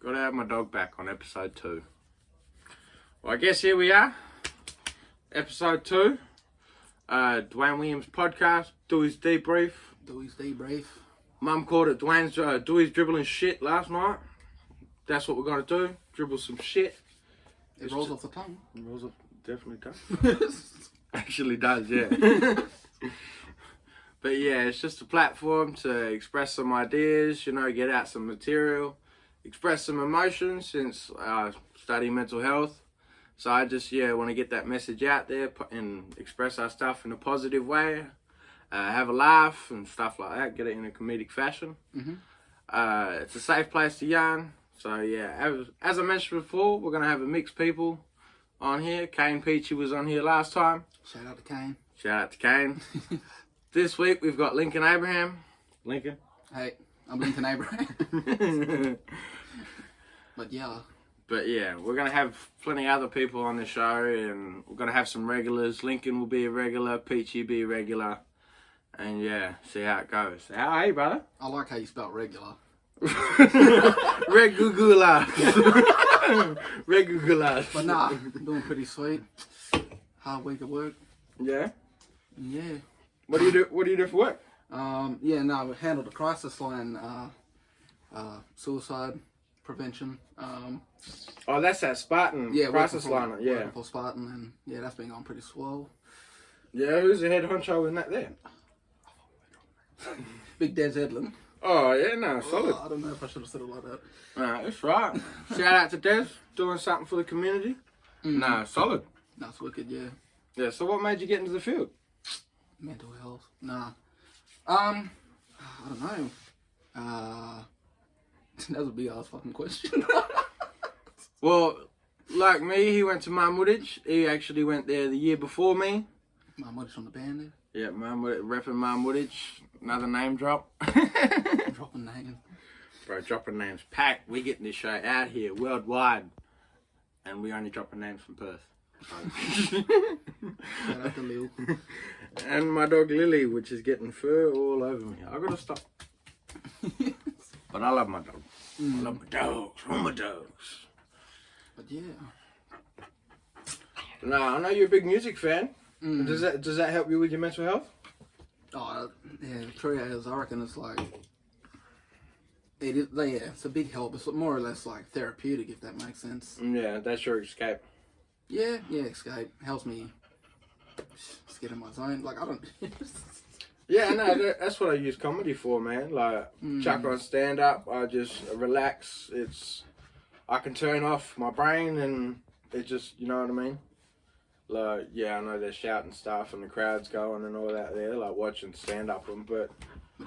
Gotta have my dog back on episode 2. Well, I guess here we are. Episode 2. Duane Williams podcast. Dewey's debrief. Mum called it Dewey's dribbling shit last night. That's what we're gonna do. Dribble some shit. It rolls off the tongue. It rolls off, definitely does. Actually does, yeah. But yeah, it's just a platform to express some ideas, get out some material, express some emotions since I study mental health. So I just, want to get that message out there and express our stuff in a positive way, have a laugh and stuff like that, get it in a comedic fashion. Mm-hmm. It's a safe place to yarn. So yeah, as I mentioned before, we're going to have a mixed people on here. Kane Peachy was on here last time. Shout out to Kane. Shout out to Kane. This week we've got Lincoln Abraham. Lincoln. Hey, I'm Lincoln Abraham. But yeah, we're going to have plenty of other people on the show, and we're going to have some regulars. Lincoln will be a regular, Peachy be a regular, and see how it goes. How are you, brother? I like how you spell regular. Regular. Regular. But nah, I'm doing pretty sweet. Hard week at work. Yeah? Yeah. What do you do for work? We handled the crisis line, suicide prevention. That's that Spartan crisis line. Yeah. Working for Spartan, and that's been going pretty swell. Yeah, who's the head honcho in that there? Big Des Edlin. Oh, yeah, no, solid. I don't know if I should have said it like that. No, that's right. Shout out to Des, doing something for the community. Mm-hmm. No, solid. That's wicked, yeah. Yeah, so what made you get into the field? Mental health. Nah. I don't know. That was a big ass fucking question. Well, like me, he went to Marmwoodage. He actually went there the year before me. Marmwoodage on the band there. Yeah, repping Marmwoodage. Another name drop. Dropping names. Bro, dropping names. Pack, we getting this show out here worldwide. And we only dropping names from Perth. Shout out to Lil. And my dog Lily, which is getting fur all over me. I gotta stop. But I love my dog. I love my dogs. All my dogs. But yeah. No, I know you're a big music fan. Does that help you with your mental health? Oh, yeah, true as. I reckon it's like... It's a big help. It's more or less like therapeutic, if that makes sense. Yeah, that's your escape. Yeah, escape. Helps me just get in my zone. Like, I don't... Yeah, no, that's what I use comedy for, man. Like, chuck on stand-up, I just relax. I can turn off my brain and it just, you know what I mean? Like, I know they're shouting stuff and the crowd's going and all that there, like watching stand-up them, but...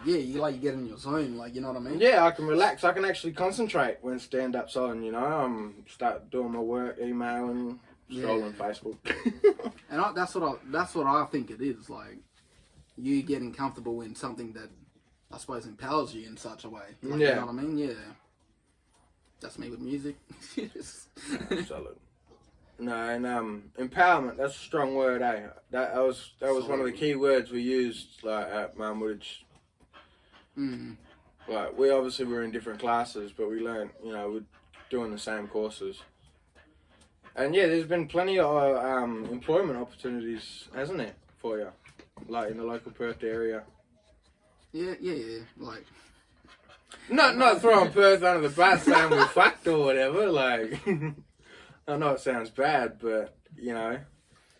Yeah, you get in your zone, like, you know what I mean? Yeah, I can relax. I can actually concentrate when stand-up's on, I'm start doing my work, emailing, scrolling Facebook. And that's what I think it is, like, you getting comfortable in something that I suppose empowers you in such a way. Like, you know what I mean? Yeah. That's me with music. Solid. No, and empowerment, that's a strong word, eh? That was one of the key words we used at Marmwoodage. Like, we obviously were in different classes, but we learned, we're doing the same courses. And there's been plenty of employment opportunities, hasn't it, for you? Like in the local Perth area. Yeah. Like, not throwing Perth under the bus saying we're fucked or whatever. Like, I know it sounds bad, but Yeah,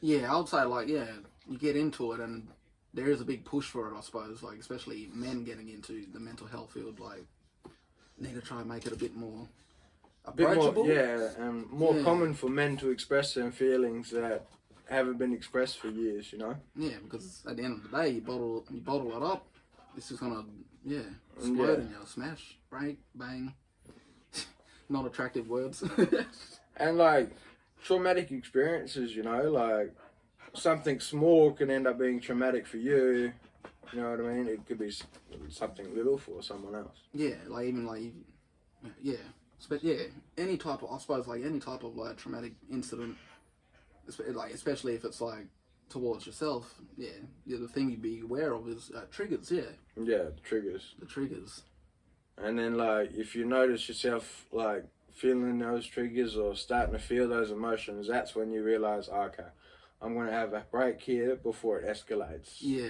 I would say you get into it, and there is a big push for it, I suppose. Like, especially men getting into the mental health field, like, need to try and make it a bit more approachable. And more common for men to express their feelings that haven't been expressed for years, Yeah, because at the end of the day, you bottle it up, it's just gonna, explode in you, smash, break, bang. Not attractive words. And like, traumatic experiences, like, something small can end up being traumatic for you, you know what I mean? It could be something little for someone else. Yeah, like, even like, any type of, I suppose, like, any type of, like, traumatic incident, like, especially if it's, like, towards yourself, the thing you'd be aware of is triggers, Yeah, the triggers. The triggers. And then, like, if you notice yourself, like, feeling those triggers or starting to feel those emotions, that's when you realise, okay, I'm going to have a break here before it escalates. Yeah.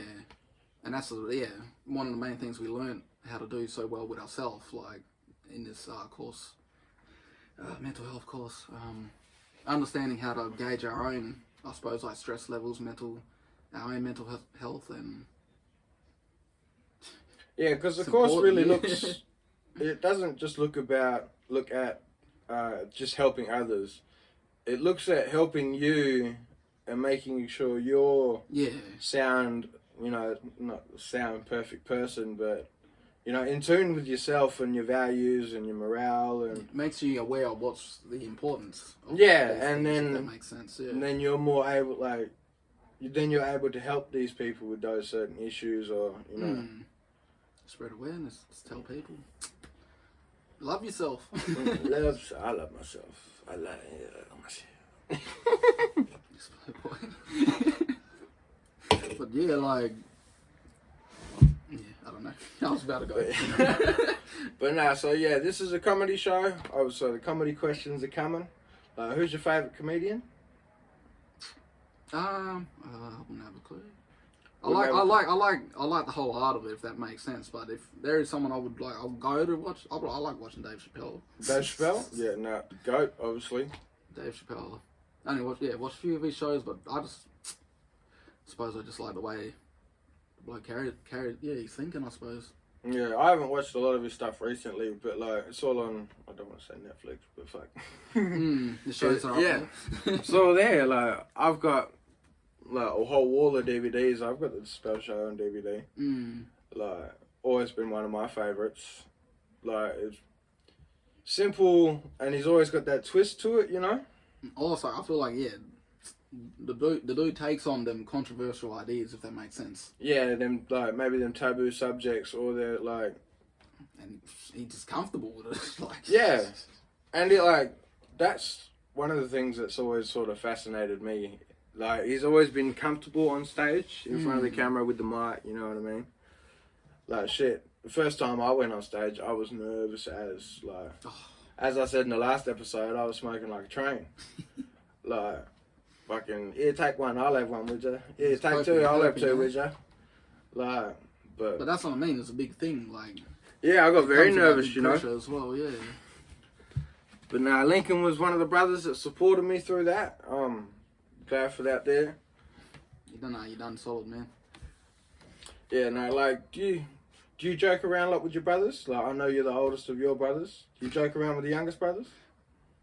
And that's, one of the main things we learned how to do so well with ourselves, like in this course, mental health course. Understanding how to gauge our own, I suppose, like stress levels, our own mental health, and yeah, because the course really looks. It doesn't just look at just helping others. It looks at helping you and making sure you're sound. Not sound perfect person, but in tune with yourself and your values and your morale, and it makes you aware of what's the importance. And then if that makes sense. Yeah. And then you're more able, you're able to help these people with those certain issues, or spread awareness. Just tell people, love yourself. I love myself. I love myself. But yeah, I don't know. I was about to go. But no, so yeah, this is a comedy show. Oh, so the comedy questions are coming. Who's your favourite comedian? I wouldn't have a clue. I like the whole art of it, if that makes sense. But if there is someone I'll go to watch. I like watching Dave Chappelle. Dave Chappelle? Yeah, no, GOAT, obviously. Dave Chappelle. I only watch a few of his shows, but I suppose I just like the way the bloke carried. He's thinking, I suppose. Yeah, I haven't watched a lot of his stuff recently, but it's all on. I don't want to say Netflix, but fuck. The shows are up it's all there. I've got a whole wall of DVDs. I've got the Spell Show on DVD. Always been one of my favorites. It's simple, and he's always got that twist to it, Also, I feel like the dude takes on them controversial ideas, if that makes sense. Yeah, them maybe them taboo subjects, or they're and he's just comfortable with it. Yeah, and that's one of the things that's always sort of fascinated me. He's always been comfortable on stage in front of the camera with the mic. You know what I mean? Shit. The first time I went on stage, I was nervous as I said in the last episode, I was smoking like a train. Fucking, take one, I'll have one, would ya? Yeah, take two, I'll have two, would ya? But that's what I mean, it's a big thing, yeah, I got very nervous, as well, yeah. But now, Lincoln was one of the brothers that supported me through that. Glad for that there. You done solid, man. Yeah, no, do you joke around with your brothers? I know you're the oldest of your brothers. Do you joke around with the youngest brothers?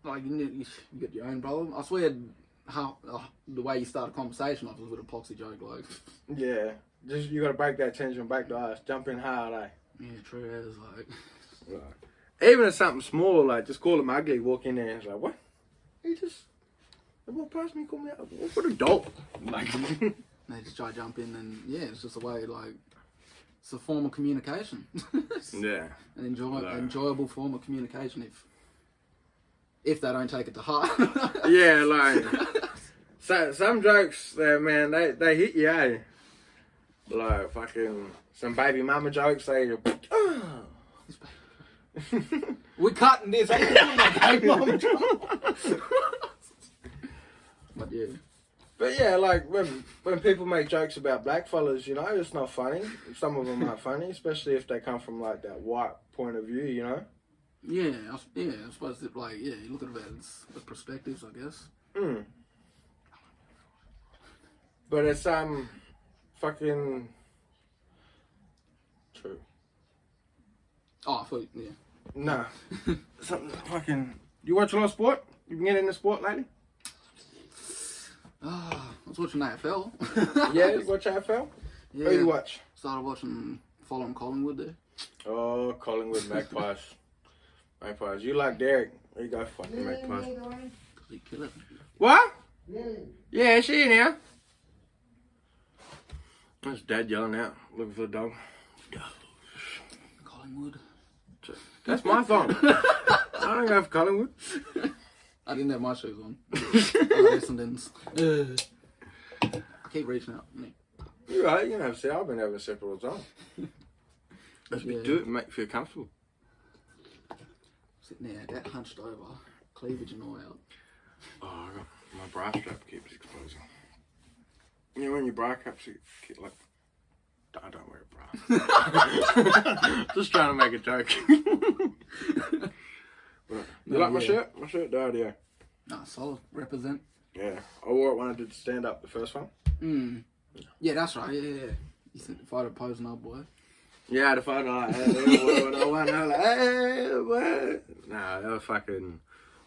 You got your own brother. I swear, the way you start a conversation off is with a poxy joke, Yeah, just you got to break that tension, break the ice, jump in hard, eh? Yeah, true as Even if something small, just call him ugly, walk in there and it's what? He just walked past me, called me out. What a dope. They just try to jump in, and it's just a way, it's a form of communication. Yeah. An enjoyable form of communication if they don't take it to heart. Yeah, some jokes there, man, they hit you, eh? Fucking some baby mama jokes, they we're cutting this. Baby mama jokes. But yeah, when people make jokes about black fellas, it's not funny. Some of them aren't funny, especially if they come from that white point of view, Yeah, I suppose that you look at it as the perspectives, I guess. But it's fucking true. Oh, I thought, yeah. No. Something fucking. You watch a lot of sport? You been getting into sport lately? I was watching AFL. Yeah, you watch AFL? Yeah. Who you watch? Started following Collingwood there. Oh, Collingwood Magpies. Magpies. You like Derek. There you go, fucking Magpies. He kill it. What? Yeah, she in here. That's Dad yelling out, looking for the dog. Collingwood. That's my phone. I don't go for Collingwood. I didn't have my shoes on. I keep reaching out. You're right, you can have a set. I've been having a separate all the time. That's me do it and make you feel comfortable. Sitting there, that hunched over, cleavage and all out. Oh, my bra strap keeps exposing. You know when your bra caps keep like... I don't wear a bra. Just trying to make a joke. You like my shirt? My shirt died, yeah. Nah, solid. Represent. Yeah. I wore it when I did stand up, the first one. Yeah, that's right. Yeah. You sent the photo posing up, boy. Yeah, the photo like, hey, what? Nah, that was fucking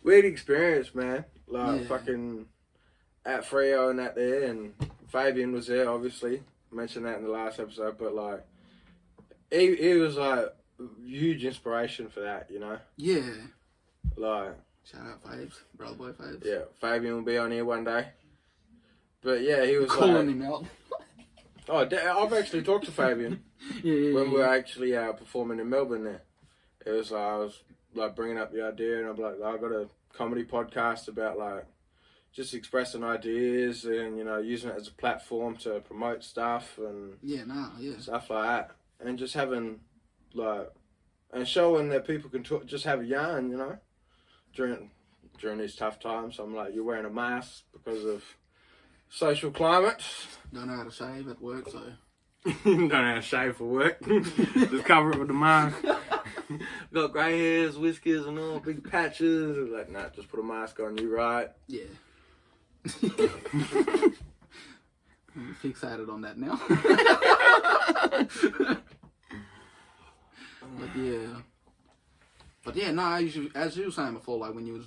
weird experience, man. Like, fucking at Freo and that there, and Fabian was there, obviously. Mentioned that in the last episode, but like, he was like huge inspiration for that, you know? Yeah. Like, shout out Fabes, brother boy Fabes. Yeah, Fabian will be on here one day. But yeah, he was calling him out. Oh, I've actually talked to Fabian when we were actually performing in Melbourne there. It was I was like bringing up the idea, and I'm like, I got a comedy podcast about like just expressing ideas and, you know, using it as a platform to promote stuff and stuff like that. And just having, like, and showing that people can just have a yarn, you know, during these tough times. I'm like, you're wearing a mask because of social climate. Don't know how to shave at work, so. Don't know how to shave for work. Just cover it with the mask. Got grey hairs, whiskers and all, big patches. Like, nah, just put a mask on, you right? Yeah. I'm fixated on that now. But yeah, no, as you were saying before, like when you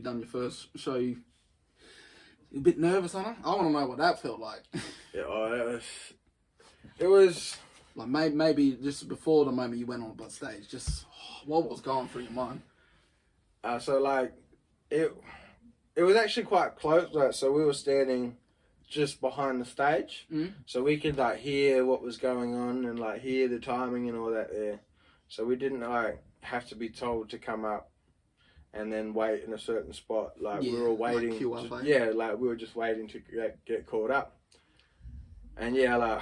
done your first show, you a bit nervous on it. I want to know what that felt like. Yeah, it was like maybe just before the moment you went on the stage, just what was going through your mind? So like it was actually quite close. Like, so we were standing just behind the stage, so we could like hear what was going on and like hear the timing and all that there. So we didn't like have to be told to come up and then wait in a certain spot. Like we were waiting. Like queue up, like we were just waiting to get caught up. And yeah, like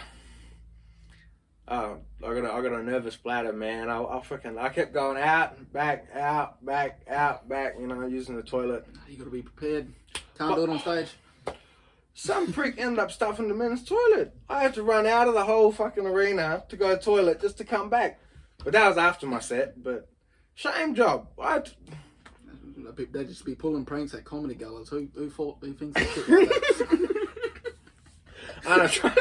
I got a nervous bladder, man. I kept going out, back, you know, using the toilet. You gotta be prepared. Can't do it on stage. Some prick ended up stuffing the men's toilet. I had to run out of the whole fucking arena to go to the toilet just to come back. But that was after my set, but shame job. They just be pulling pranks at comedy galas. Who thinks that shit like that? I'm trying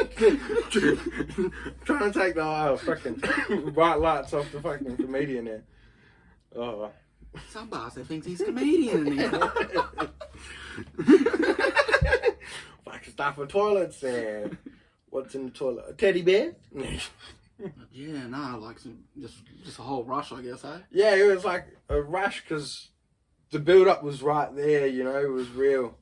to take the fucking bright lights off the fucking comedian there. Oh. Some bastard thinks he's a comedian in here. Fucking stuffing toilets and what's in the toilet? A teddy bear? Yeah, nah, like just a whole rush, I guess, eh? Yeah, it was like a rush because the build up was right there, you know, it was real.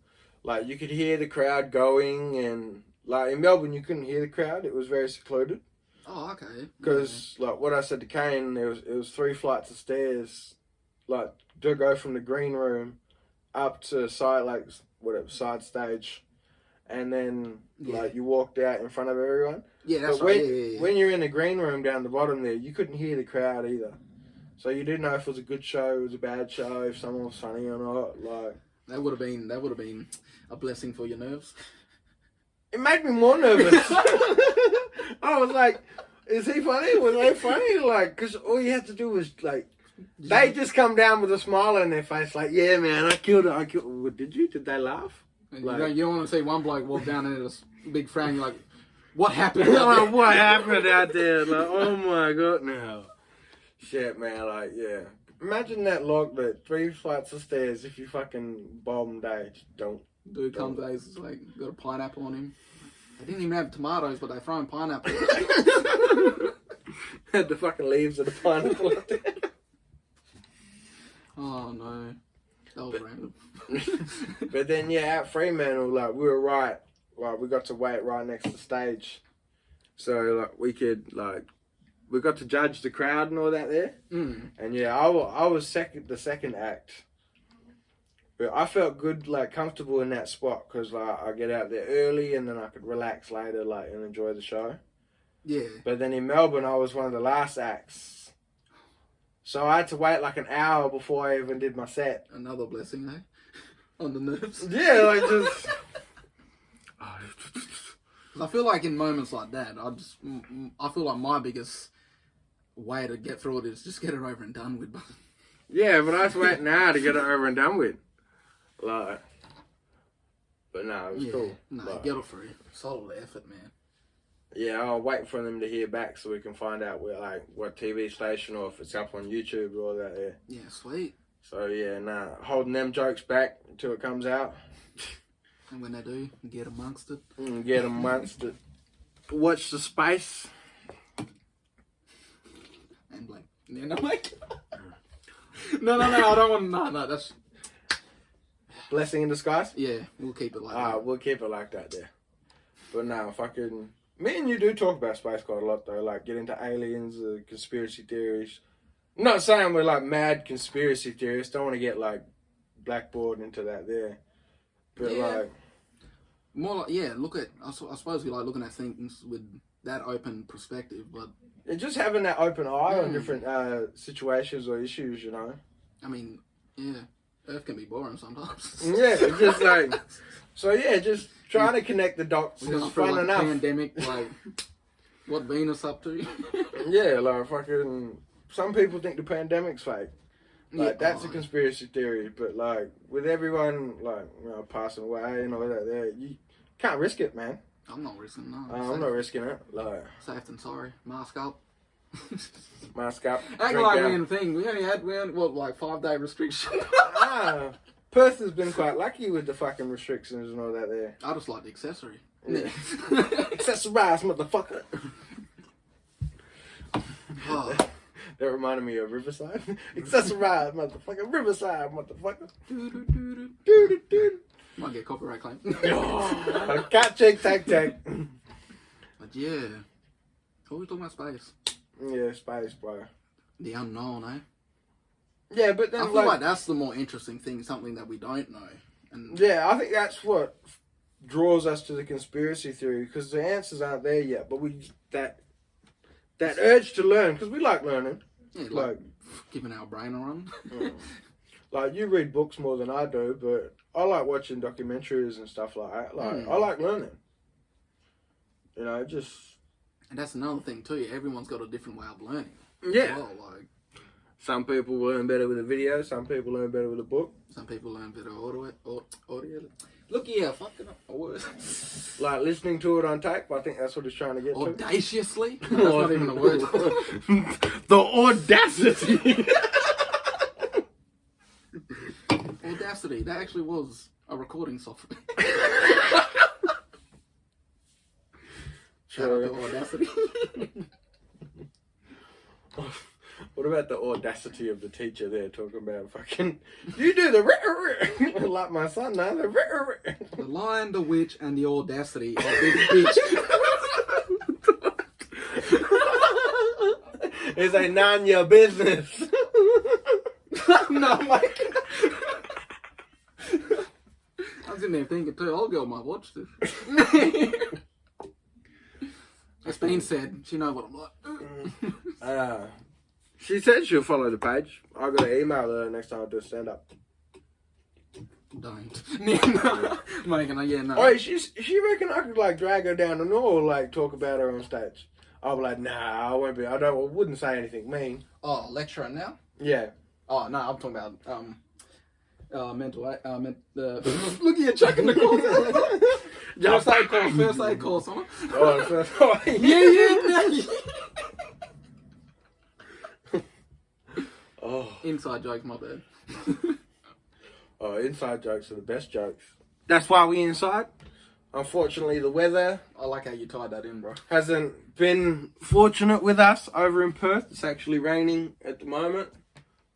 Like you could hear the crowd going, and like in Melbourne you couldn't hear the crowd, it was very secluded. Oh, okay. Because like what I said to Kane, it was 3 flights of stairs, like to go from the green room up to side stage, and then like you walked out in front of everyone. Yeah, that's but right. When you're in the green room down the bottom there, you couldn't hear the crowd either. So you didn't know if it was a good show, it was a bad show, if someone was funny or not. Like that would have been a blessing for your nerves. It made me more nervous. I was like, is he funny? Was they funny? Like, because all you had to do was like, they just come down with a smile on their face, like, yeah, man, I killed it. Well, did you? Did they laugh? Like, you don't want to see one bloke walk down into this big frown. You're like, what happened? What happened out there? Like, oh my god, no. Shit, man, like, yeah. Imagine that log, that 3 flights of stairs if you fucking bombed, just don't. Dude comes out, he's like, got a pineapple on him. They didn't even have tomatoes, but they throwing pineapple. Had the fucking leaves of the pineapple up there. Oh no. That was random. But then, yeah, at Fremantle, like, we were right. Like, we got to wait right next to the stage. So, like, we got to judge the crowd and all that there. And yeah, I was the second act. But I felt good, like, comfortable in that spot because, like, I get out there early and then I could relax later, like, and enjoy the show. Yeah. But then in Melbourne, I was one of the last acts. So I had to wait like an hour before I even did my set. Another blessing, eh? On the nerves. Yeah, like just. I feel like in moments like that, I feel like my biggest way to get through it is just get it over and done with. Yeah, but I was waiting an hour to get it over and done with. Like, but no, it was cool. No, like, get it through. Solid effort, man. Yeah, I'm waiting for them to hear back so we can find out what TV station or if it's up on YouTube or all that. Yeah. Yeah, sweet. So yeah, holding them jokes back until it comes out. And when they do, get amongst it. Get amongst it. Watch the space. And like, yeah, no, like, no, I don't want. No, that's Blessing in disguise. Yeah, we'll keep it like that. We'll keep it like that there. But no, fucking. Me and you do talk about space quite a lot though. Like get into aliens, conspiracy theories. I'm not saying we're like mad conspiracy theorists. Don't want to get like blackboard into that there. But like. More like, look at, I suppose we like looking at things with that open perspective, but... And just having that open eye on different situations or issues, you know? I mean, yeah, Earth can be boring sometimes. Yeah, just like... So yeah, just trying to connect the dots is fun enough. Pandemic, like, what Venus up to? Yeah, like fucking... Some people think the pandemic's fake. Like, that's a conspiracy theory, but, like, with everyone, like, you know, passing away and all that there, you can't risk it, man. I'm not risking no. I'm not risking it. Like, safe than sorry. Mask up. Mask up. Act like we thing. We only had, like, 5-day restriction. Perth has been quite lucky with the fucking restrictions and all that there. I just like the accessory. Yeah. Accessorize, motherfucker. Oh. That reminded me of Riverside. Accessorize, motherfucker. Riverside, motherfucker. Might get copyright claim. Cat check, tag. But yeah. What are we talking about space? Yeah, space, bro. The unknown, eh? Yeah, but then I feel like that's the more interesting thing, something that we don't know. And yeah, I think that's what draws us to the conspiracy theory, because the answers aren't there yet, but that urge to learn, because we like learning. Yeah, like giving our brain a run. Like, you read books more than I do, but I like watching documentaries and stuff like that. Like, I like learning. You know, just... And that's another thing, too. Everyone's got a different way of learning. Yeah. Well, like... Some people learn better with a video. Some people learn better with a book. Some people learn better audio. Look here, fucking up a word. Like listening to it on tape. I think that's what he's trying to get Audaciously? No, that's not even a word. The audacity. Audacity. That actually was a recording software. Shout out to Audacity. What about the audacity of the teacher there talking about fucking, you do the like my son now, the Lion, the Witch, and the Audacity of this bitch. It's like none your business. No, Mike. I was in there thinking too, old girl might watch this. It's been said, she knows what I'm like. She said she'll follow the page. I got to email her next time I do stand up. Don't. Making yeah, no. Oh, she reckon I could like drag her down the door or like talk about her on stage. I'll be like, nah, I won't be. I wouldn't say anything mean. Oh, lecturer now? Yeah. Oh no, I'm talking about mental. Look at you checking the course. First aid course, huh? Oh, yeah. Oh. Inside joke, my bad. Oh, inside jokes are the best jokes. That's why we inside. Unfortunately, the weather... I like how you tied that in, bro. ...hasn't been fortunate with us over in Perth. It's actually raining at the moment.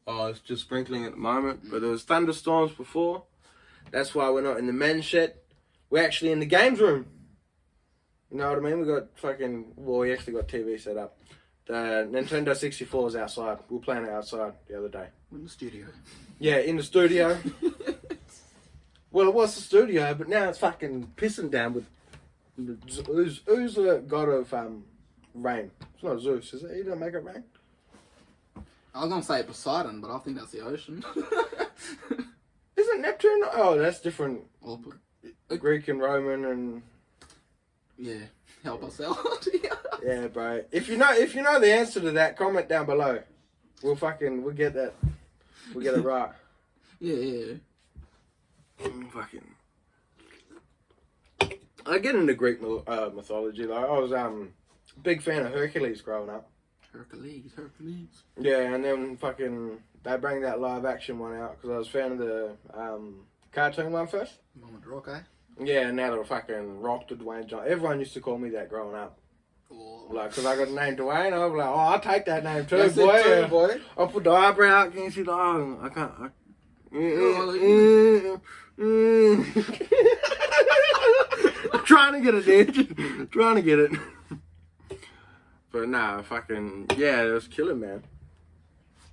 Oh, it's just sprinkling at the moment. But there was thunderstorms before. That's why we're not in the men's shed. We're actually in the games room. You know what I mean? We actually got TV set up. The Nintendo 64 is outside. We were playing it outside the other day. In the studio. Yeah, in the studio. Well, it was the studio, but now it's fucking pissing down with... Who's the god of rain? It's not Zeus, is it? He don't make it rain? I was gonna say Poseidon, but I think that's the ocean. Isn't Neptune? Oh, that's different. Or, Greek and Roman and yeah, help us out. yeah, bro. If you know the answer to that, comment down below. We'll get that. We'll get it right. Yeah. Fucking. I get into Greek mythology. Like I was a big fan of Hercules growing up. Hercules. Yeah, and then they bring that live action one out because I was a fan of the cartoon one first. Moment Rock, eh? Yeah, and now they're fucking Rock to Duane Johnson. Everyone used to call me that growing up. Oh. Like, because I got the name Duane, I was like, oh, I'll take that name too, That's boy. it too, boy. I'll put the eyebrow out. Can you see the eye? I can't. I'm trying to get it, dude. Trying to get it. But nah, yeah, it was killing, man.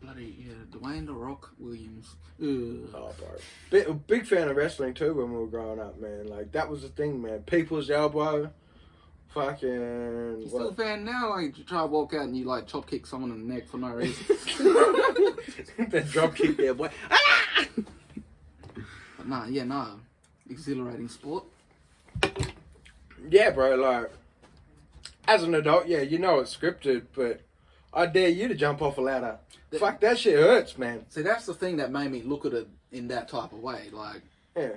Bloody, yeah, Dwayne The Rock Williams. Ugh. Oh, bro. Big fan of wrestling too when we were growing up, man. Like, that was the thing, man. People's elbow. You still a fan now? Like, you try to walk out and you, like, chop kick someone in the neck for no reason. That drop kick there, boy. But nah. Exhilarating sport. Yeah, bro, like, as an adult, yeah, you know it's scripted, but I dare you to jump off a ladder. Fuck, that shit hurts, man. See, that's the thing that made me look at it in that type of way. Like, yeah.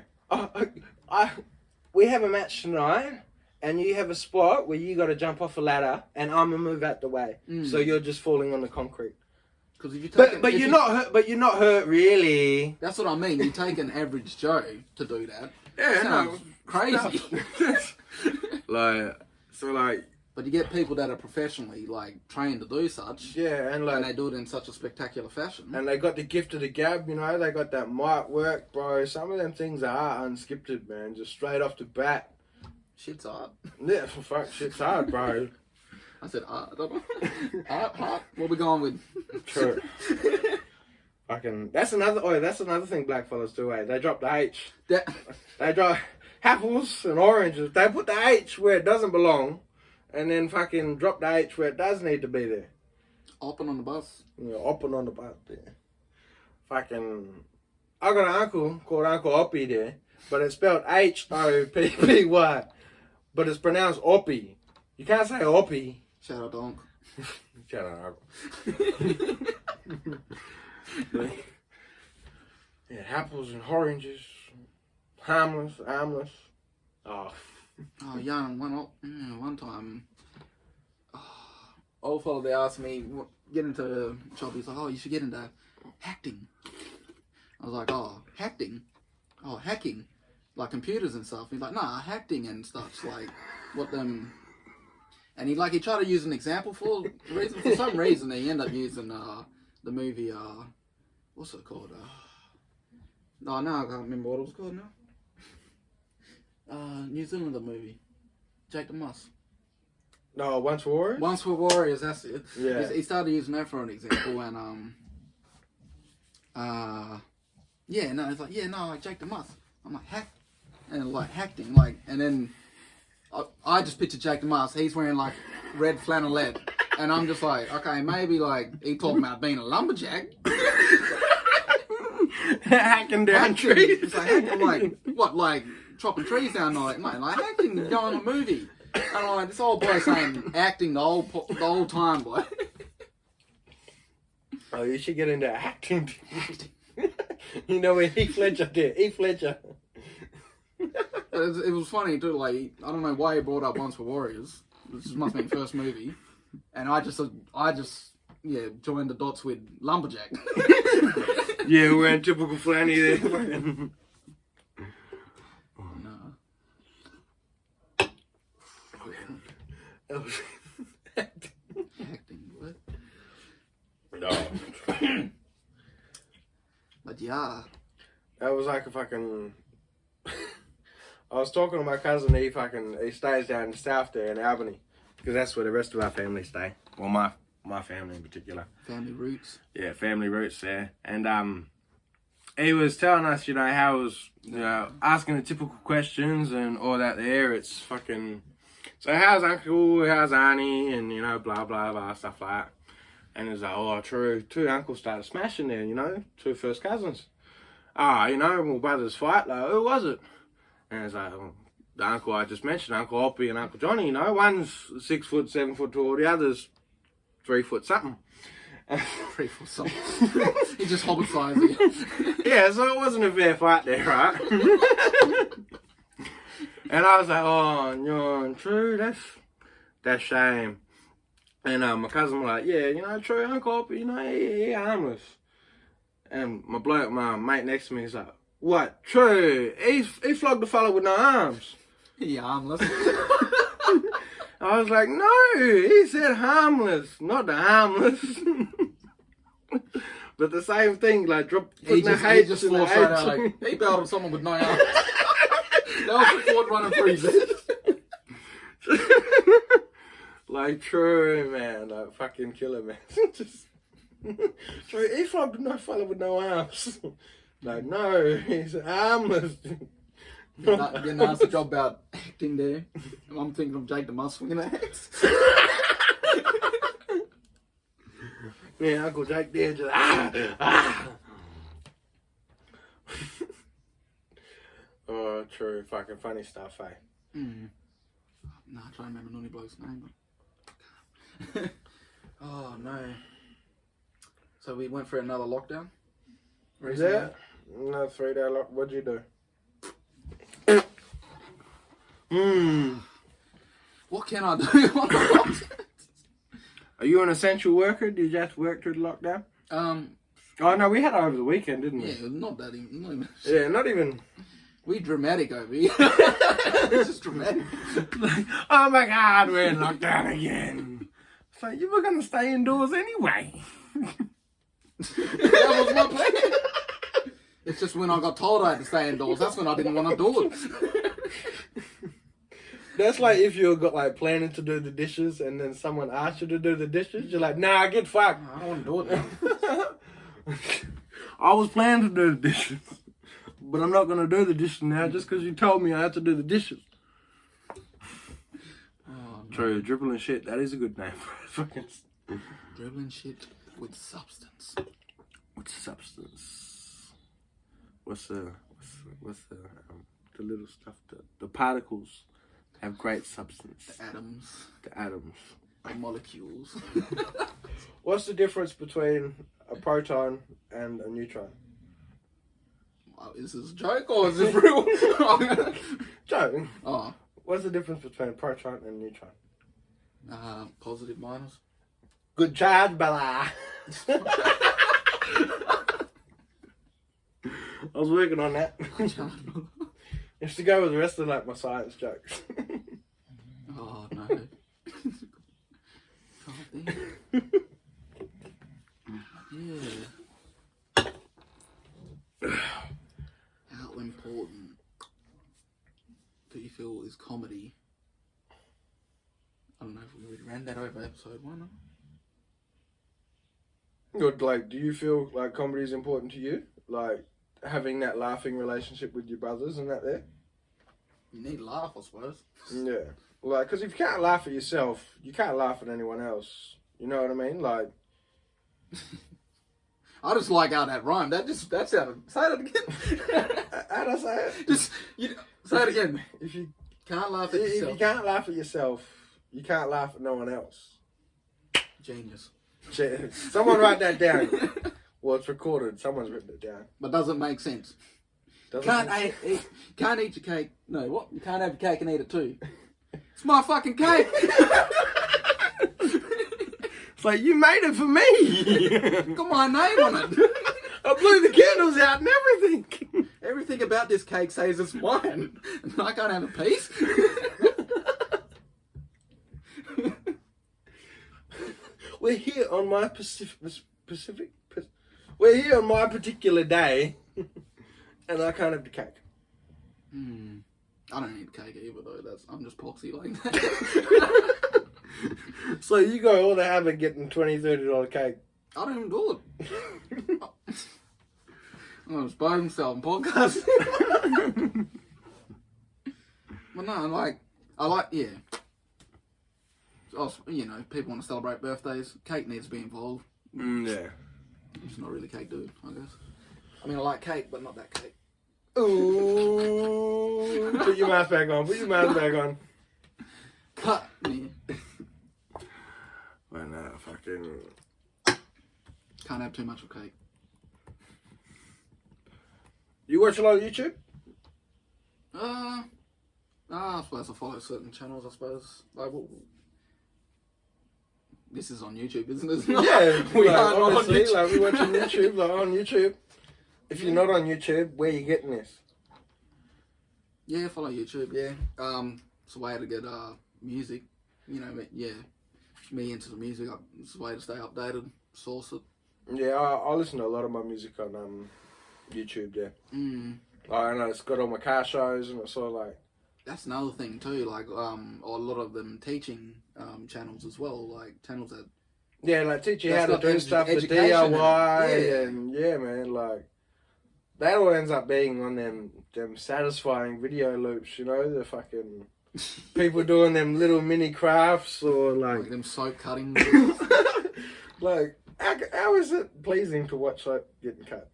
We have a match tonight, and you have a spot where you got to jump off a ladder, and I'm gonna move out the way, so you're just falling on the concrete. Because if you take but you're not hurt. But you're not hurt, really. That's what I mean. You take an average Joe to do that. Yeah, sounds crazy. But you get people that are professionally trained to do such. Yeah, and they do it in such a spectacular fashion. And they got the gift of the gab, you know. They got that mic work, bro. Some of them things are unscripted, man. Just straight off the bat. Shit's hard. Yeah, for fuck, shit's hard, bro. I said art. I don't know. Art. What we going with? True. That's another thing black fellas do, eh? They drop the H. They drop apples and oranges. They put the H where it doesn't belong, and then fucking drop the H where it does need to be there. Open on the bus. Yeah, open on the bus there. I got an uncle called Uncle Oppie there, but it's spelled Hoppy, but it's pronounced Oppie. You can't say Oppie. Shout out to Uncle. Shout out Uncle. Yeah, apples and oranges. Harmless. Oh. Oh, young. One time, old fella, they asked me, get into shop. He's like, oh, you should get into acting. I was like, oh, acting? Oh, hacking? Like computers and stuff. He's like, nah, acting and stuff. Like, what them... And he tried to use an example for some reason he ended up using the movie, what's it called? No, now I can't remember what it was called now. New Zealand movie. Jake the Muss. No, Once Were Warriors? Once Were Warriors, that's it. Yeah. He started using that for an example and it's like, like Jake the Muss. I'm like, hack, and hacking, and then I just picture Jake the Muss. He's wearing red flannelette, and I'm just like, okay, maybe he talking about being a lumberjack, hacking down trees. It's hacking, what, chopping trees down, mate, hacking, going on a movie, and I'm like, this old boy saying acting the whole time, boy. Oh, you should get into acting. You know when Heath Ledger did. Heath Ledger. It was funny too. I don't know why he brought up Once Were Warriors. This must be his first movie, and I just joined the dots with lumberjack. Yeah, wearing typical flanny there. No. Acting, what? No. But yeah. That was like a fucking... I was talking to my cousin, he stays down in the south there in Albany. Because that's where the rest of our family stay. Well, my family in particular. Family roots. Yeah, family roots there. And he was telling us, how it was, asking the typical questions and all that there. It's fucking... So how's Uncle, how's Auntie, and, blah, blah, blah, stuff like that. And he's like, oh, true. Two uncles started smashing there, you know, two first cousins. Ah, you know, my brothers fight. Like, who was it? And it's like, oh, the uncle I just mentioned, Uncle Oppie and Uncle Johnny, you know, one's 6 foot, 7 foot tall, the other's 3 foot something. 3 foot something. He just hobbit sized you. Yeah, so it wasn't a fair fight there, right? And I was like, oh, no, true, that's shame. And my cousin was like, yeah, you know, true, Uncle Oppie, you know, he harmless. And my mate next to me is like, what? True, he flogged a fella with no arms. He harmless. I was like, no, he said harmless, not the harmless. But the same thing, like, putting the H. He just forced right out, like, he belted someone with no arms. That was the Ford running for his head. Like, true, man. Like, fucking killer, man. Just, true, he flogged no fella with no arms. Like, no, he's armless. Getting asked a job about acting there. I'm thinking of Jake the Mus swinging the axe. Yeah, Uncle Jake there just, Oh, true. Fucking funny stuff, eh? Mm. Nah, I try to remember Noonie Bloke's name, but... Oh, no. So we went for another lockdown? Recently? Yeah. No, 3-day lock. What'd you do? What can I do on a lockdown? Are you an essential worker? Did you have to work through the lockdown? Oh, no, we had it over the weekend, didn't we? Yeah, not that even. Yeah, not even... We dramatic over here. It's just dramatic. Like, oh my God, we're in lockdown again. It's like, you were going to stay indoors anyway. That was my plan. It's just when I got told I had to stay indoors, that's when I didn't want to do it. That's like if you got like planning to do the dishes and then someone asked you to do the dishes, you're like, nah, get fucked. I don't want to do it now. I was planning to do the dishes, but I'm not going to do the dishes now just because you told me I had to do the dishes. Oh, no. True, dribbling shit, that is a good name for it. Dribbling shit with substance. With substance. What's the little stuff, the particles have great substance. The atoms. The atoms. The molecules. What's the difference between a proton and a neutron? Is this a joke or is this real? Joke. Oh. What's the difference between a proton and a neutron? Positive, minus. Good charge, Bella. I was working on that. It's to go with the rest of like my science jokes. Oh no. Yeah. How important do you feel is comedy? I don't know if we ran that over episode 1. Good, like, do you feel like comedy is important to you? Like, having that laughing relationship with your brothers and that there? You need to laugh, I suppose. Yeah. Like, because if you can't laugh at yourself, you can't laugh at anyone else. You know what I mean? Like... I just like how that rhymed. That sounded... Say that again. How'd I say it? Say it again. If you can't laugh at yourself. If you can't laugh at yourself, you can't laugh at no one else. Genius. Someone write that down. Well, it's recorded. Someone's written it down. But doesn't make sense. Can't eat your cake. No, what? You can't have your cake and eat it too. It's my fucking cake. It's like, you made it for me. Got my name on it. I blew the candles out and everything. Everything about this cake says it's mine. And I can't have a piece. We're here on my We're here on my particular day, and I can't have the cake. I don't eat cake either though. I'm just poxy like that. So you go all the habit getting $20, $30 cake. I don't even do it. I'm gonna expose myself in podcast. But no, I like, yeah. people want to celebrate birthdays. Cake needs to be involved. Yeah. I'm just not really a cake dude, I guess. I mean, I like cake, but not that cake. Ooh. Put your mask back on. Put your mask back on. Cut me. But nah, fucking. Can't have too much of cake. You watch a lot of YouTube? I suppose I follow certain channels, I suppose. Like, this is on YouTube, isn't it? Yeah, we like, are on obviously, YouTube. like, we watching YouTube, like, on YouTube. If you're not on YouTube, where you getting this? Yeah, follow YouTube, yeah. It's a way to get music. You know, me into the music. It's a way to stay updated, source it. Yeah, I listen to a lot of my music on YouTube, yeah. Like, I know it's got all my car shows and it's sort of like... That's another thing too, like, a lot of them teaching channels as well, like channels that... Yeah, like teach you how That's to got do stuff, the education DIY, and- and yeah, man, like... That all ends up being on them satisfying video loops, you know, the fucking... People doing them little mini crafts or Like them soap cutting. like, how is it pleasing to watch soap getting cut?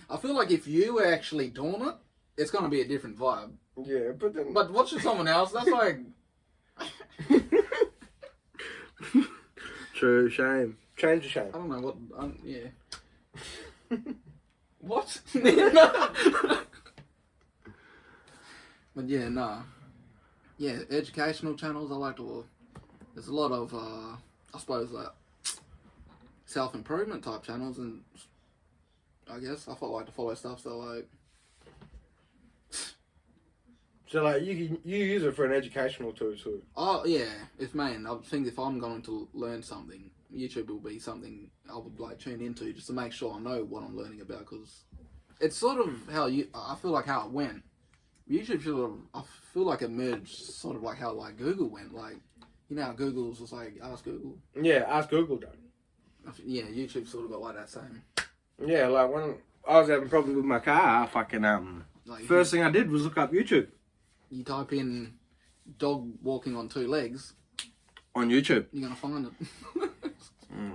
I feel like if you were actually doing it, it's going to be a different vibe. Yeah, but then... But watching someone else, that's like... True, shame. Change the shame. I don't know what... yeah. What? But yeah, nah. Yeah, educational channels I like to... There's a lot of, I suppose, like, self-improvement type channels, and I guess I like to follow stuff so like... So, like, you use it for an educational tool, too. Oh, yeah. If I'm going to learn something, YouTube will be something I would, like, tune into just to make sure I know what I'm learning about, because it's sort of how I feel like how it went. YouTube I feel like it merged sort of like how, like, Google went. Like, you know how Google's just like, ask Google? Yeah, ask Google, though. Yeah, YouTube sort of got like that same. Yeah, like, when I was having a problem with my car, I fucking, Like, first thing I did was look up YouTube. You type in dog walking on two legs, On YouTube. you're going to find it.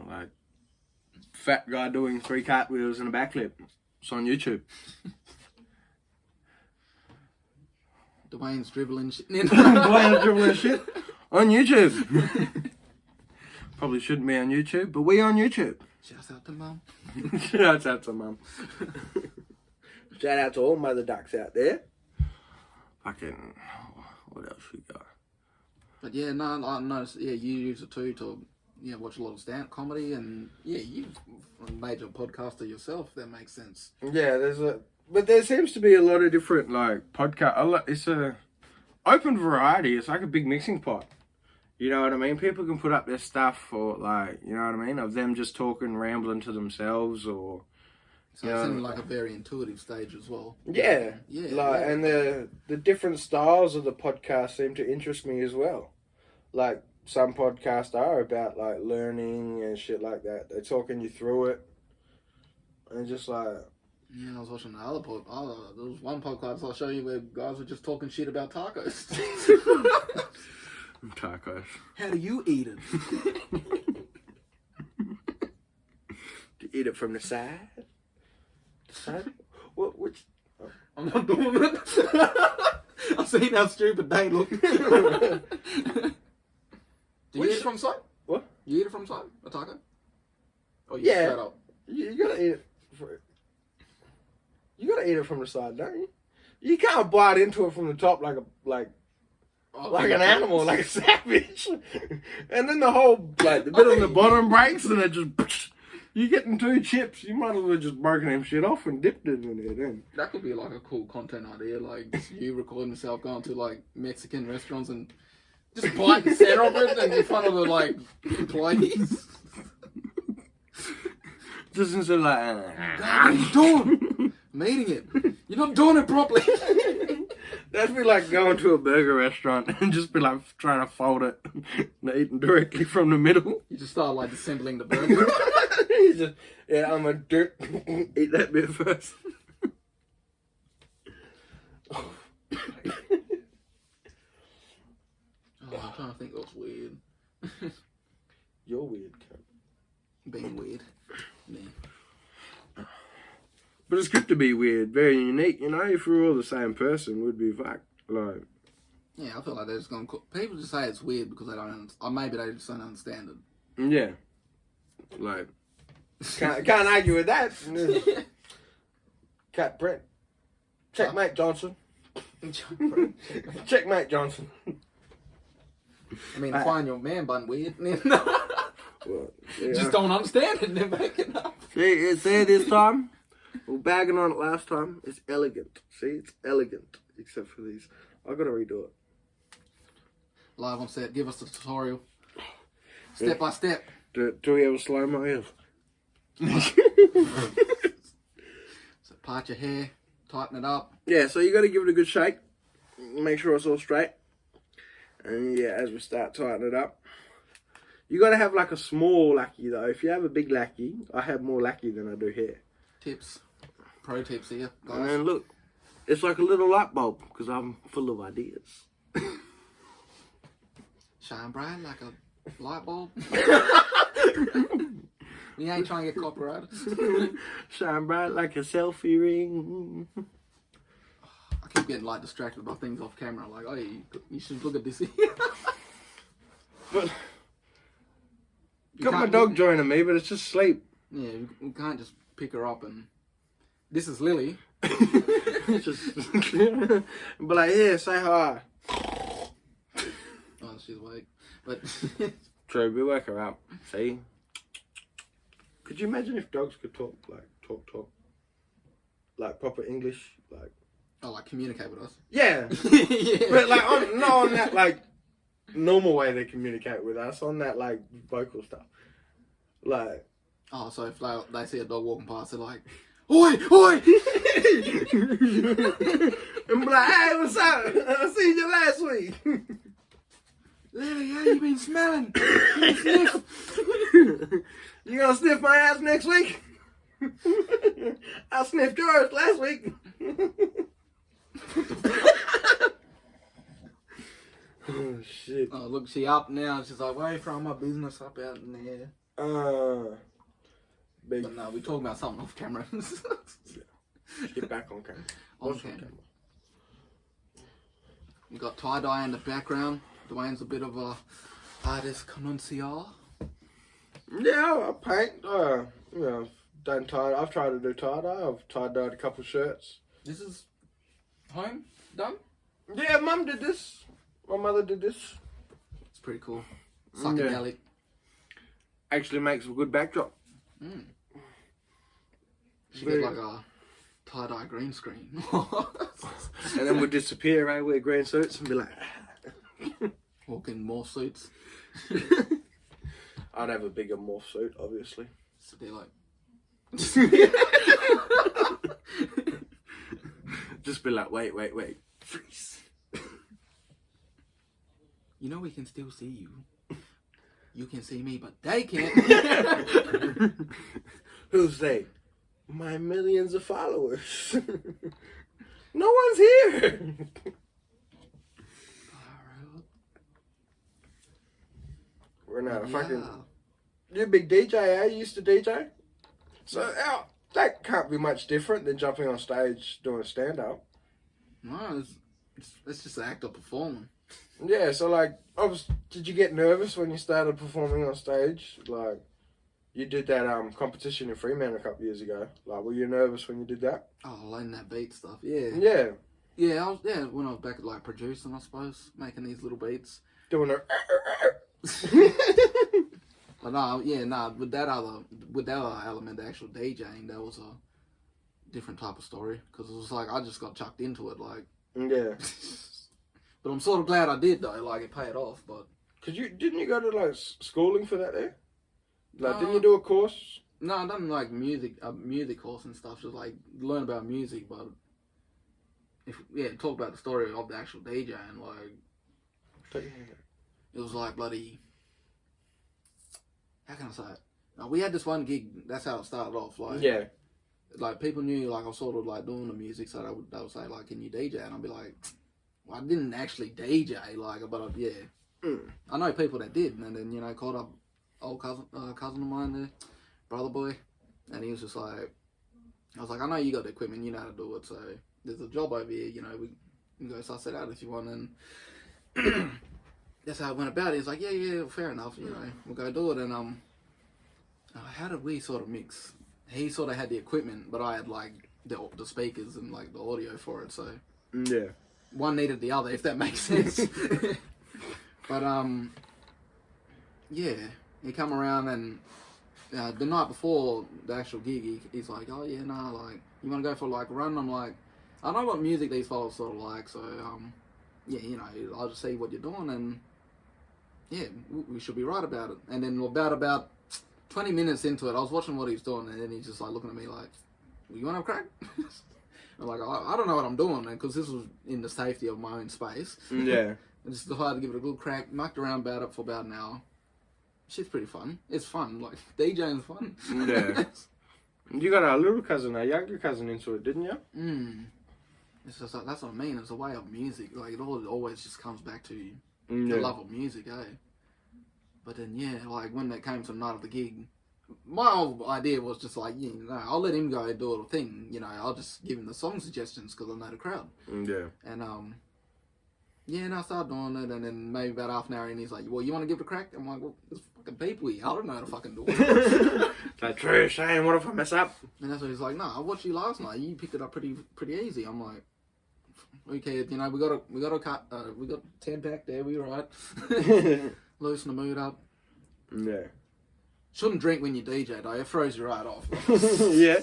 Like, fat guy doing 3 cartwheels and a backflip. It's on YouTube. Duane's dribbling shit. Duane dribbling shit. On YouTube. Probably shouldn't be on YouTube, but we on YouTube. Shouts out to Mum. Shout out to Mum. Shout out to all mother ducks out there. Fucking, what else we got? But yeah, no, I noticed, yeah, you use it too to, watch a lot of stand-up comedy, and yeah, you've made your podcaster yourself, that makes sense. Yeah, but there seems to be a lot of different, like, podcast, it's a open variety, it's like a big mixing pot. You know what I mean? People can put up their stuff, or like, you know what I mean? Of them just talking, rambling to themselves, or... So it's in like a very intuitive stage as well. Yeah. Yeah. And the different styles of the podcast seem to interest me as well. Like, some podcasts are about, like, learning and shit like that. They're talking you through it. And just like... Yeah, I was watching the other there was one podcast I'll show you where guys were just talking shit about tacos. Tacos. How do you eat it? Do you eat it from the side? Which? Oh. I'm not doing it. I've seen how stupid they look. Do you eat it from side? What? You eat it from side? A taco? Oh, Yeah. Straight up? You gotta eat it. You gotta eat it from the side, don't you? You can't bite into it from the top like an animal, like a savage. And then the whole, like, the bit on the bottom breaks and it just... You're getting 2 chips, you might as well just broken them shit off and dipped it in there then. That could be like a cool content idea, like you recording yourself going to like Mexican restaurants and just biting center of it and in front of the like employees. Just instead of like... What are you doing? I'm eating it. You're not doing it properly. That'd be like going to a burger restaurant and just be like trying to fold it and eating directly from the middle. You just start like assembling the burger. You just, I'm a dirt. Eat that bit first. I'm trying to think what's weird. You're weird, cunt. Being weird. Yeah. But it's good to be weird, very unique. You know, if we were all the same person, we'd be fucked. Like, Yeah, I feel like they're just going to... People just say it's weird because they don't... Or maybe they just don't understand it. yeah. Like, can't argue with that. Cat Brent. Checkmate Johnson. Checkmate Johnson. I mean, find your man bun weird. Well, yeah. Just don't understand it and then make it up. See, it's there this time. We're bagging on it last time. It's elegant. See, it's elegant. Except for these. I gotta redo it. Live on set, give us the tutorial. Step by step. Do we have a slow-mo? Yes. So part your hair, tighten it up. Yeah, so you gotta give it a good shake. Make sure it's all straight. And yeah, as we start tightening it up. You gotta have like a small lackey though. If you have a big lackey, I have more lackey than I do hair. Tips. Pro tips here, guys. And look, it's like a little light bulb because I'm full of ideas. Shine bright like a light bulb. We ain't trying to get copyrighted. Shine bright like a selfie ring. I keep getting like distracted by things off camera. Like, oh, you should look at this. But got my dog joining me, but it's just sleep. Yeah, we can't just pick her up and... This is Lily. Just but like, yeah, say hi. Oh, she's awake. But True, we work her out. See? Could you imagine if dogs could talk? Like proper English? Like... oh, like communicate with us. Yeah. Yeah. But like, not on that like normal way they communicate with us, on that like vocal stuff. Like... Oh, so if they see a dog walking past, they're like, oi, oi! And be like, hey, what's up? I seen you last week. Lily, how you been smelling? Sniff. You gonna sniff my ass next week? I sniffed yours last week. Oh shit. Oh, look, she up now. She's like, where you from? My business up out in there. Big. But no, we're talking about something off camera. Get back on camera. On camera. You got tie-dye in the background. Duane's a bit of a artist connoisseur. Yeah, I paint. You know, done tie. I've tried to do tie-dye. I've tie-dyed a couple shirts. This is home done? Yeah, Mum did this. My mother did this. It's pretty cool. Psychedelic. Actually makes a good backdrop. Mm. She get like a tie-dye green screen. And then we'll disappear, right? Wear green suits and be like... Walk in morph suits. I'd have a bigger morph suit, obviously. So they're like... Just be like, wait. Freeze. You know we can still see you. You can see me, but they can't. Who's they? My millions of followers. No one's here. We're not fucking... You're a big DJ, eh? You used to DJ? So, that can't be much different than jumping on stage doing stand-up. No, it's just an act of performing. Yeah, so like, did you get nervous when you started performing on stage? Like, you did that competition in Fremantle a couple years ago. Like, were you nervous when you did that? Oh, learning that beat stuff, yeah. Yeah. Yeah, when I was back at like producing, I suppose, making these little beats. Doing a... But with that other element, the actual DJing, that was a different type of story. Because it was like, I just got chucked into it, like... Yeah. But I'm sort of glad I did though, like it paid off, but... Didn't you go to like schooling for that there? Like, didn't you do a course? No, I done like music course and stuff, just like learn about music, but... talk about the story of the actual DJing, like... It was like bloody... How can I say it? Now, we had this one gig, that's how it started off, like... Yeah. Like, people knew, like, I was sort of, like, doing the music, so they would say, like, can you DJ? And I'd be like, well, I didn't actually DJ, like, but, yeah. I know people that did, and then, you know, called up old cousin of mine there, brother boy, and he was just like, I was like, I know you got the equipment, you know how to do it, so there's a job over here, you know, we can go suss it out if you want, and that's how I went about it. He's like, yeah, fair enough, you know, we'll go do it, and how did we sort of mix? He sort of had the equipment, but I had, like, the speakers and, like, the audio for it, so... Yeah. One needed the other, if that makes sense. But, yeah, he come around and the night before the actual gig, he's like, oh, yeah, nah, like, you want to go for, like, a run? I'm like, I know what music these fellas sort of like, so, yeah, you know, I'll just see what you're doing, and, yeah, we should be right about it. And then about 20 minutes into it, I was watching what he was doing, and then he's just, like, looking at me like, well, you want to have a crack? I'm like, I don't know what I'm doing, man, because this was in the safety of my own space. Yeah. I just decided to give it a good crack, mucked around about it for about an hour. Shit's pretty fun. It's fun, like, DJing's fun. Yeah. You got a little cousin, a younger cousin into it, didn't you? It's just like, that's what I mean, it's a way of music. Like, it always just comes back to the love of music, eh? But then, yeah, like, when it came to the night of the gig, my whole idea was just like, you know, I'll let him go and do a thing, you know, I'll just give him the song suggestions because I know the crowd. Yeah. And, yeah, and I started doing it, and then maybe about half an hour in, he's like, well, you want to give it a crack? I'm like, well, there's fucking people here, I don't know how to fucking do it. Like, true, Shane, what if I mess up? And that's what he's like, no, I watched you last night, you picked it up pretty easy. I'm like, okay, you know, we got a cut, we got 10 pack there, we right. Loosen the mood up. Yeah. Shouldn't drink when you DJ though, it throws you right off. Yeah.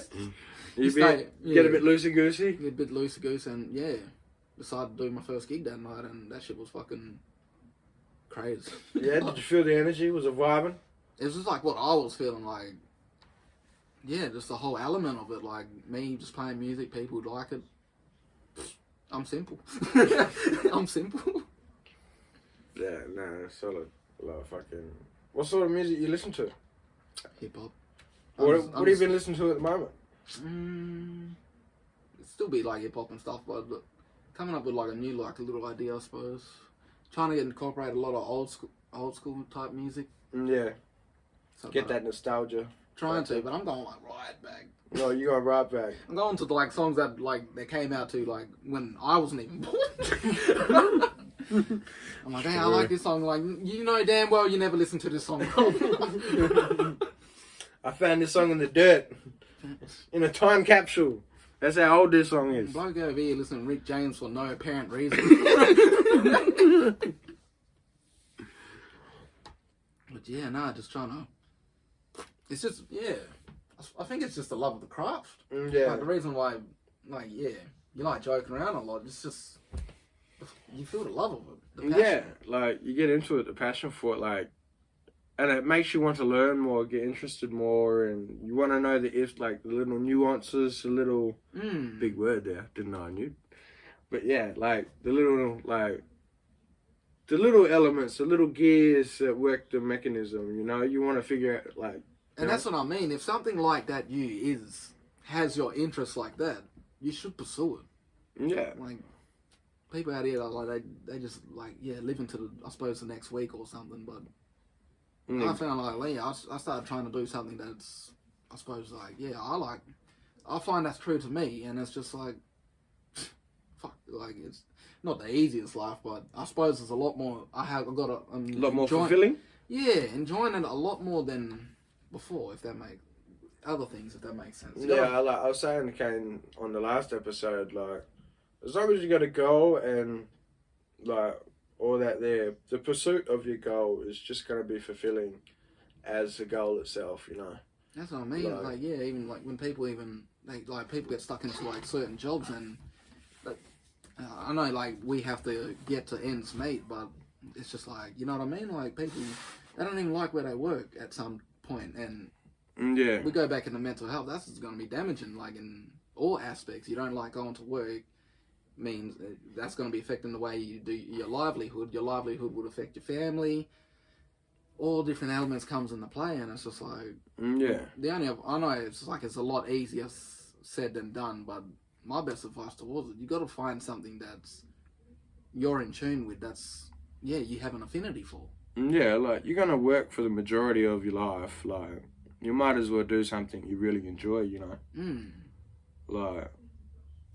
Get a bit loosey-goosey. Get a bit loosey-goosey, and yeah, decided to do my first gig that night, and that shit was fucking crazy. Yeah, did you feel the energy? Was it vibing? It was just like what I was feeling like. Yeah, just the whole element of it, like me just playing music, people would like it. I'm simple. I'm simple. Yeah, no, solid. Like fucking... What sort of music you listen to? Hip hop. What have you been listening to at the moment? It'd still be like hip hop and stuff, but coming up with like a new, like a little idea, I suppose. Trying to incorporate a lot of old school type music. Yeah. So Get that nostalgia. Trying to, but I'm going like right back. No, you going right back. I'm going to like songs that like they came out to like when I wasn't even born. I'm like, hey, I like this song. Like, you know damn well you never listened to this song. I found this song in the dirt. In a time capsule. That's how old this song is. Bloke over here listening to Rick James for no apparent reason. But yeah, nah, just trying to... It's just, yeah. I think it's just the love of the craft. Yeah. Like, the reason why, like, yeah, you like joking around a lot. It's just... You feel the love of it. The passion. Yeah, like, you get into it, the passion for it, like... And it makes you want to learn more, get interested more, and you want to know the little nuances, the little big word there, didn't know I knew. But yeah, like the little elements, the little gears that work the mechanism. You know, you want to figure out like. And that's what I mean. If something like that has your interest like that, you should pursue it. Yeah. Like people out here, like they just like live into I suppose the next week or something, but. I found like I started trying to do something that's I suppose like I find that's true to me, and it's just like fuck, like it's not the easiest life, but I suppose it's a lot more. I've got a lot more fulfilling. Yeah, enjoying it a lot more than before, if that makes sense. Yeah, I was saying to Kane on the last episode, like as long as you got a goal and like. Or that the pursuit of your goal is just going to be fulfilling as the goal itself, you know. That's what I mean. Like yeah, even like when people people get stuck into like certain jobs, and like, I know like we have to get to ends meet, but it's just like, you know what I mean. Like people, they don't even like where they work at some point, and yeah, we go back into mental health. That's going to be damaging, like in all aspects. You don't like going to work. Means that's going to be affecting the way you do your livelihood. Your livelihood would affect your family. All different elements comes into play, and it's just like I know it's like it's a lot easier said than done, but my best advice towards it, you got to find something that's you're in tune with. That's yeah, you have an affinity for. Yeah, like, you're going to work for the majority of your life. Like, you might as well do something you really enjoy, you know? Like,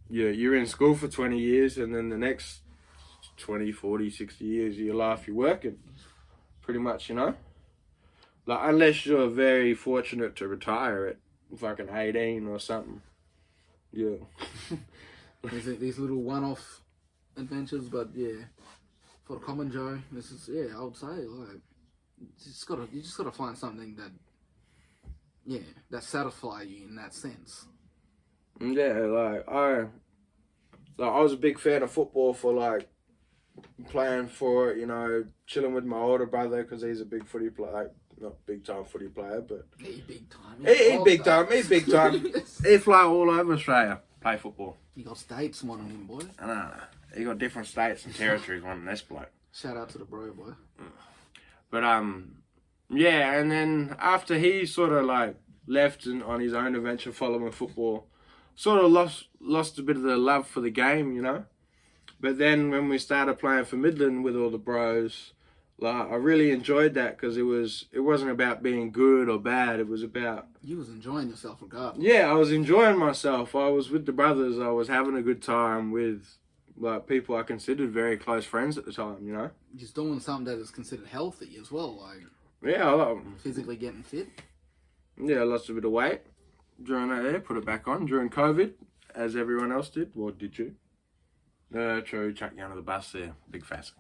yeah, you're in school for 20 years, and then the next 20, 40, 60 years of your life, you're working. Pretty much, you know? Like, unless you're very fortunate to retire at fucking 18 or something. Yeah. These little one-off adventures, but yeah, for the common Joe, this is, yeah, I would say, like, you just gotta find something that, yeah, that satisfies you in that sense. Yeah, like, I was a big fan of football for, like, playing for it, you know, chilling with my older brother because he's a big footy player, like, not big time footy player, but He big time. He's big time. He's big time. He fly all over Australia, play football. You got states wanting him, boy. I know. He got different states and territories wanting this bloke. Shout out to the bro, boy. But yeah, and then after he sort of like left and on his own adventure following football, sort of lost a bit of the love for the game, you know. But then when we started playing for Midland with all the bros, like, I really enjoyed that because it wasn't about being good or bad. It was about... You was enjoying yourself regardless. Yeah, I was enjoying myself. I was with the brothers. I was having a good time with, like, people I considered very close friends at the time, you know? Just doing something that is considered healthy as well, like... Yeah, physically getting fit. Yeah, I lost a bit of weight during that year. Put it back on during COVID, as everyone else did. Well, did you? True. Chuck you under the bus there. Big fast.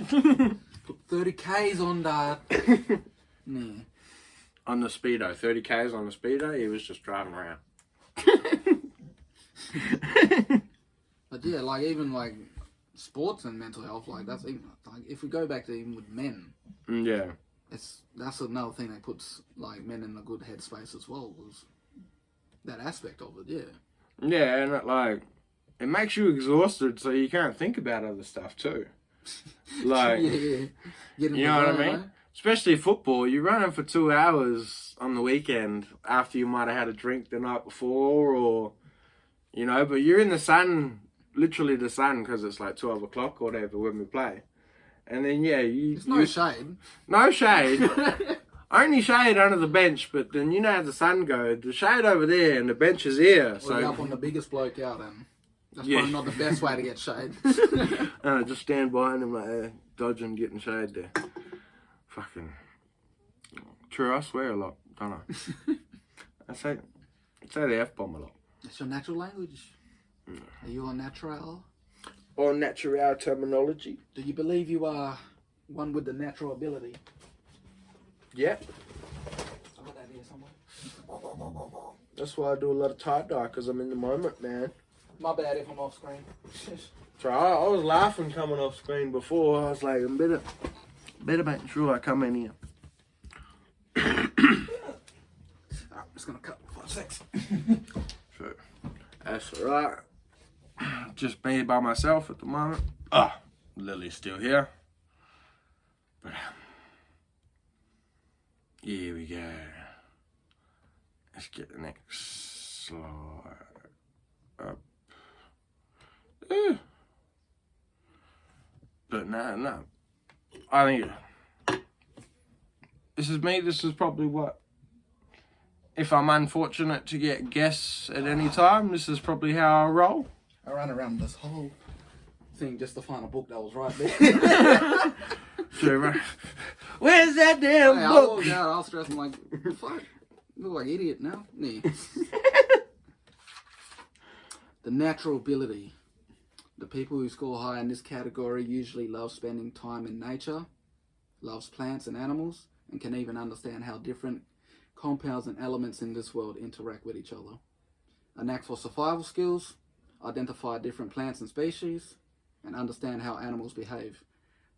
Put 30 Ks on that. Nah. On the Speedo. 30 Ks on the Speedo. He was just driving around. But yeah, like, even like sports and mental health, like, that's even, like, if we go back to even with men, yeah, that's another thing that puts like men in a good headspace as well, was that aspect of it. Yeah, and it makes you exhausted, so you can't think about other stuff too. Like, yeah. You know what I mean? Right? Especially football, you're running for 2 hours on the weekend after you might have had a drink the night before, or, you know, but you're in the sun, literally the sun, because it's like 12 o'clock or whatever when we play. And then, yeah, There's no shade. No shade. Only shade under the bench, but then you know how the sun goes. The shade over there and the bench is here. So you're up on the biggest bloke out, and that's probably not the best way to get shade. Just stand behind him like dodging, getting shade there. Fucking true. I swear a lot, don't I? I say the F-bomb a lot. That's your natural language. Are you a natural? Or natural terminology. Do you believe you are one with the natural ability? Yeah. I got that here somewhere. That's why I do a lot of tie-dye, because I'm in the moment, man. My bad if I'm off screen. So I was laughing coming off screen before. I was like, I better make sure I come in here. I'm just going to cut 5 seconds. Sure. That's alright. Just me by myself at the moment. Lily's still here. But here we go. Let's get the next slide up. But no. I think this is me. This is probably what, if I'm unfortunate to get guests at any time, this is probably how I roll. I ran around this whole thing just to find a book that was right there. Sure. Where's that damn book? I walked out, I was stressed. I'm like, fuck, look like an idiot now. Nah. The natural ability. The people who score high in this category usually love spending time in nature, loves plants and animals, and can even understand how different compounds and elements in this world interact with each other. A knack for survival skills, identify different plants and species, and understand how animals behave.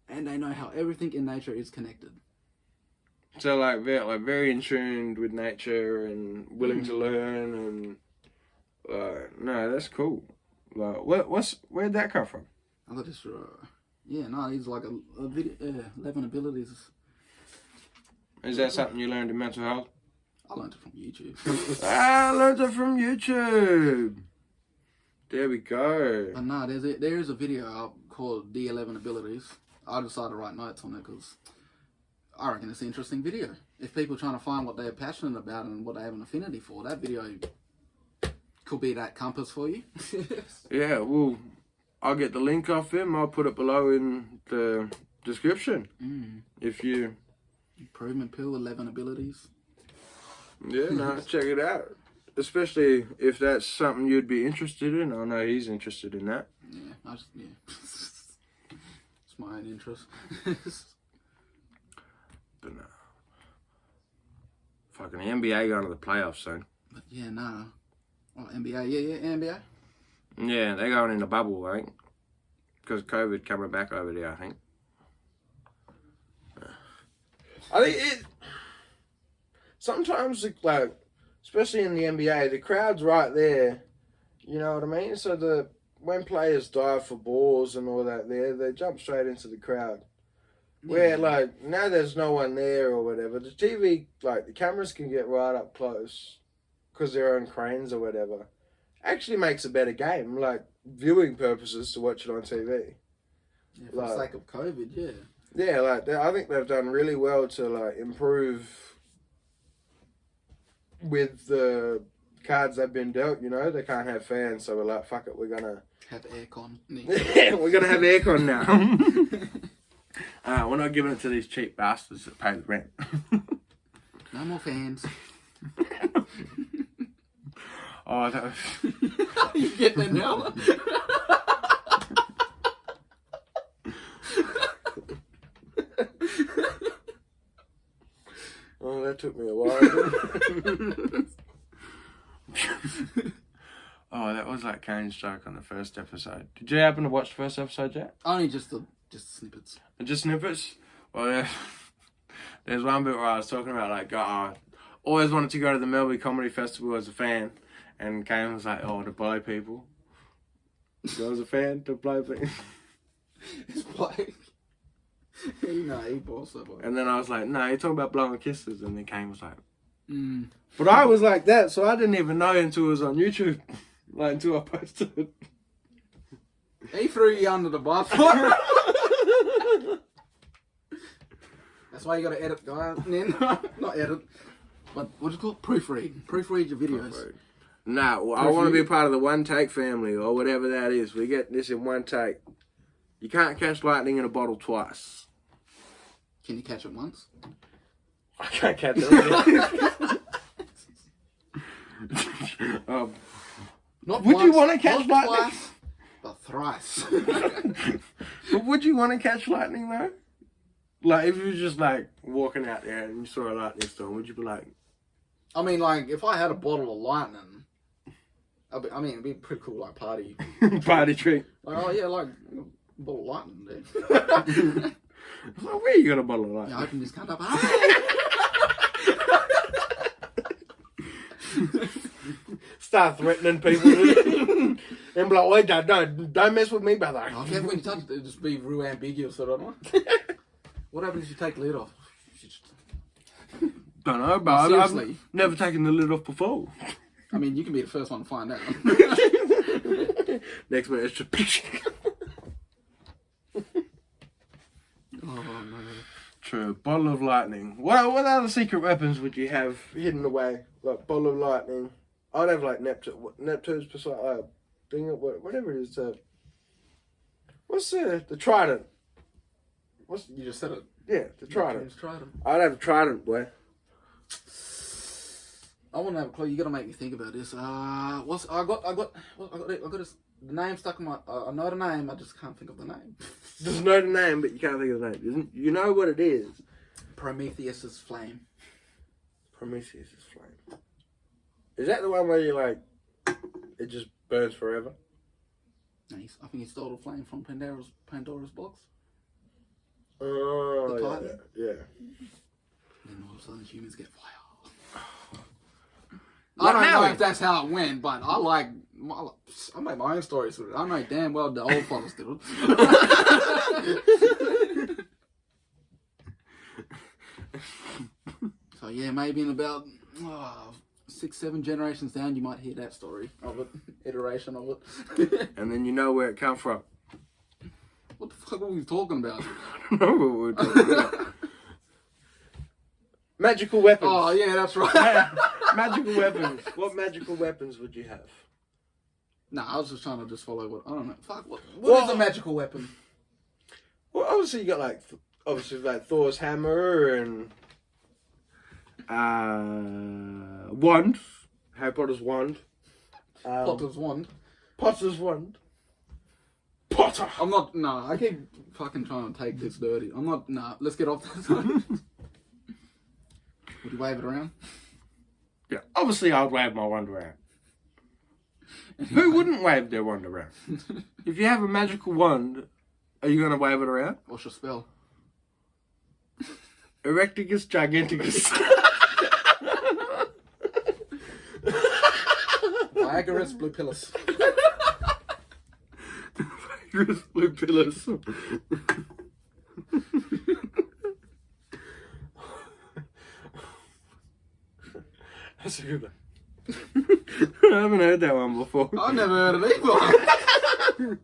And they know how everything in nature is connected. So very in tune with nature and willing to learn, and no, that's cool. Where'd that come from? I got this. He's like a video, 11 abilities. Is that something you learned in mental health? I learned it from YouTube. I learned it from YouTube. There we go. But no, there is a video up called D11 Abilities. I decided to write notes on it because I reckon it's an interesting video. If people are trying to find what they're passionate about and what they have an affinity for, that video could be that compass for you. Yeah, well, I'll get the link off him. I'll put it below in the description. If you... Improvement pill, 11 abilities. Yeah, no, check it out. Especially if that's something you'd be interested in. I know he's interested in that. Yeah, it's my own interest. But no. Fucking NBA going to the playoffs soon. But yeah, no. Oh, NBA, yeah, NBA. Yeah, they're going in the bubble, I think. Because COVID coming back over there, I think. I think it... Sometimes, like, especially in the NBA, the crowd's right there. You know what I mean? So when players dive for balls and all that there, they jump straight into the crowd. Yeah. Where, like, now there's no one there or whatever. The TV, like, the cameras can get right up close because they're on cranes or whatever. Actually makes a better game, like, viewing purposes to watch it on TV. Yeah, for the sake of COVID, yeah. Yeah, like, I think they've done really well to, like, improve with the cards they've been dealt, you know. They can't have fans, so we're like, fuck it, we're gonna... Have aircon. We're gonna have aircon now. We're not giving it to these cheap bastards that pay the rent. No more fans. Oh, that was... You get that now? Oh, that took me a while. Oh, that was like Kane's joke on the first episode. Did you happen to watch the first episode yet? Only just snippets. Just snippets? Well, yeah. There's one bit where I was talking about, like, always wanted to go to the Melbourne Comedy Festival as a fan. And Kane was like, to blow people. So I was a fan to blow people. It's like... he balls so much. And then I was like, no, you're talking about blowing kisses. And then Kane was like... But I was like that, so I didn't even know until it was on YouTube. Like, until I posted it. He threw you under the bus. That's why you got to edit, guys. Not edit, but what's it called? Proofread. Proofread your videos. No, I want to be part of the one take family or whatever that is. We get this in one take. You can't catch lightning in a bottle twice. Can you catch it once? I can't catch it. Not would once, you want to catch not lightning? Twice, but thrice. But would you want to catch lightning though? Like if you were just like walking out there and you saw a lightning storm, would you be like? I mean, like if I had a bottle of lightning, it'd be pretty cool, like party trick. Like, oh yeah, like a bottle of lightning, dude. Like, where you got a bottle of lightning? Yeah, open this cunt up. Start threatening people. And be like, wait, don't mess with me, brother. Oh, yeah, when you touch it, it'll just be real ambiguous, I don't know. What happens if you take the lid off? Don't know, but I've never taken the lid off before. I mean, you can be the first one to find out. Next minute, it's just... Oh, no. True. Bottle of lightning. What other secret weapons would you have hidden away? Like bottle of lightning. I'd have like Neptune's thing, whatever it is. What's the trident? You just said it. Yeah, the trident. Trident. I'd have a trident, boy. I want to have a clue. You got to make me think about this. I got the name stuck in my. I know the name. I just can't think of the name. Just know the name, but you can't think of the name. You know what it is. Prometheus's flame. Prometheus's flame. Is that the one where you like? It just burns forever. Nice. I think he stole the flame from Pandora's box. Oh, yeah. Then all of a sudden humans get fire. I don't know if that's how it went, but I make my own stories with it. I know damn well the old fellas did it. So yeah, maybe in about 6, 7 generations down, you might hear that story of it, iteration of it. And then you know where it come from. What the fuck were we talking about? I don't know what we were talking about. Magical weapons. Oh, yeah, that's right. Magical weapons. What magical weapons would you have? Nah, I was just trying to follow what, I don't know. Fuck, what Well, is a magical weapon? Well, obviously you got like Thor's hammer and wand, Harry Potter's wand, Potter's wand. Potter's wand, Potter. I'm not, I keep fucking trying to take this dirty. I'm not, let's get off that side. Would you wave it around? Yeah, obviously I'd wave my wand around. Who wouldn't wave their wand around? If you have a magical wand, are you going to wave it around? What's your spell? Erecticus Giganticus. Viagra's Blue Pillars. Viagra's Blue Pillars. That's a good one. I haven't heard that one before. I've never heard of it either.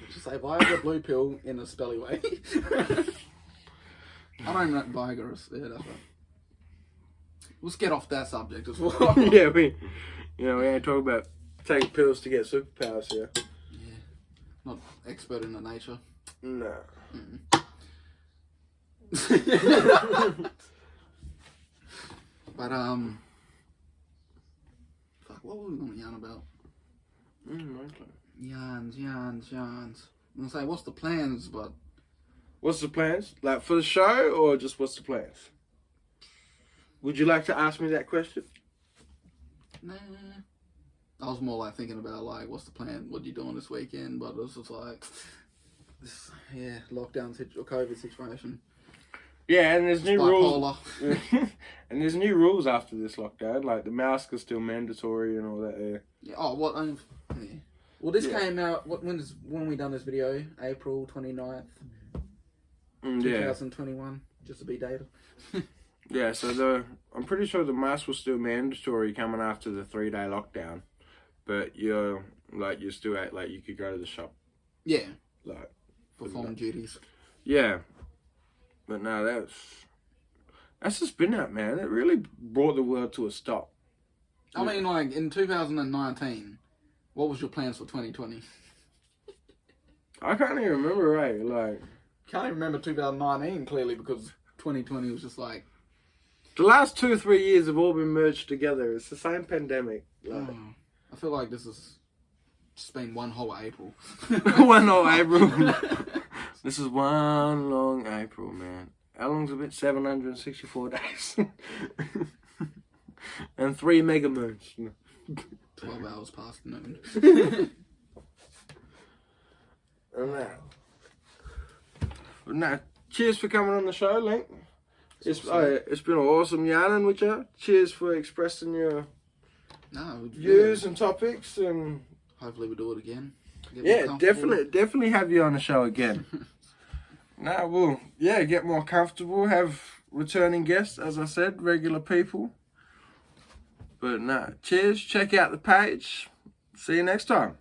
Just say Viagra Blue Pill in a spelly way. I don't know Viagra's. Yeah, that's right. Let's get off that subject as well. Yeah, we ain't talking about taking pills to get superpowers here. Yeah, not expert in the nature. No. But fuck, what were we going to yarn about? Yarns. I'm gonna say, what's the plans? But What's the plans? Like for the show, or just what's the plans? Would you like to ask me that question? nah. I was more like thinking about like, what's the plan? What are you doing this weekend? But it was just like, this, lockdown or COVID situation. Yeah, and there's new rules. Bipolar. And there's new rules after this lockdown. Like the mask is still mandatory and all that. Yeah. Yeah. Oh, what? Yeah. Well, this came out. When we done this video? April 29th, 2021. Just to be dated. Yeah. So I'm pretty sure the mask was still mandatory coming after the 3-day lockdown, but you're still at you could go to the shop. Yeah. Like perform duties. Yeah. But no, that's just been that, man. It really brought the world to a stop. I mean, like in 2019. What was your plans for 2020? I can't even remember, right? Like, Can't even remember 2019 clearly because 2020 was just like... the last 2 or 3 years have all been merged together. It's the same pandemic. Like, I feel like this has just been one whole April. one whole April. This is one long April, man. How long's it been? 764 days. And 3 mega moons. 12 hours past noon. And that. Nah, cheers for coming on the show, Link. It's been awesome yarning with you. Cheers for expressing your views and topics, and hopefully we do it again. Yeah, definitely have you on the show again. We'll get more comfortable, have returning guests, as I said, regular people. But cheers, check out the page. See you next time.